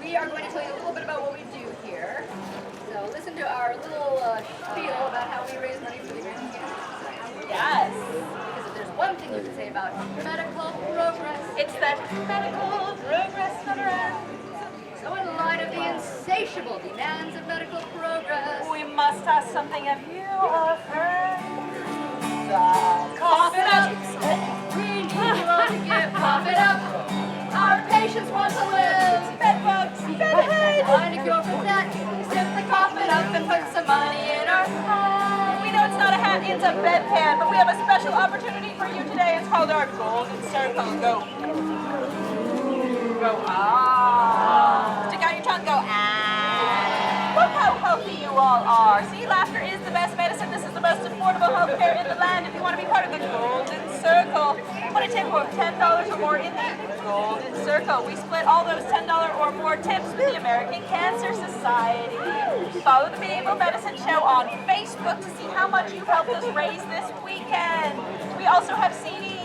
we are going to tell you a little bit about what we do here. So listen to our little spiel about how we raise money for the American Cancer Society. Yes. Because if there's one thing you can say about medical progress, It's that medical progress never ends. so in light of the insatiable demands of medical progress, We must ask something of you, our friends. Cough it up. we need you all to get pop it up. Our patients want to live. Bedbugs, bedhead. Find a cure for that. Simply cough it up and put some money in our hat. We know it's not a hat, it's a bedpan, but we have a special opportunity for you today. It's called our Golden Circle. Go. Go ah. Stick out your tongue, go ah. Look how healthy you all are. See, laughter is the best medicine. This is the most affordable health care in the land. If you want to be part of the Golden Circle, put a tip of $10 or more in the Golden Circle. We split all those $10 or more tips with the American Cancer Society. Follow the Medieval Medicine Show on Facebook to see how much you've helped us raise this weekend. We also have CDs.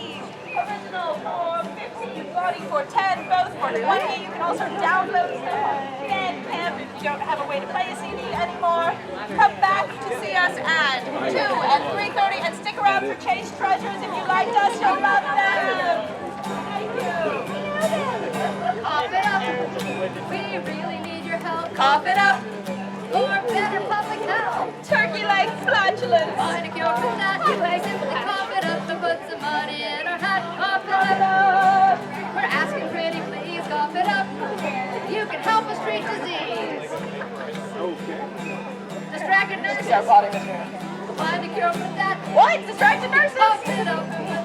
Original for 50, body for 10, both for 20. You can also download them on Bandcamp if you don't have a way to play a CD anymore. Come back to see us at 2 and 3:30 and stick around for Chase Treasures. If you liked us, you'll love them. Thank you. Cough it up. We really need your help. Cough it up. For better public health. Turkey-like flatulence. Find a cure for that. Simply cough it up and put some money in our hat. Cough it up. We're asking pretty please. Cough it up. You can help us treat disease. Distracted nurses. Find a cure for that. What? Distracted nurses? Cough it up and put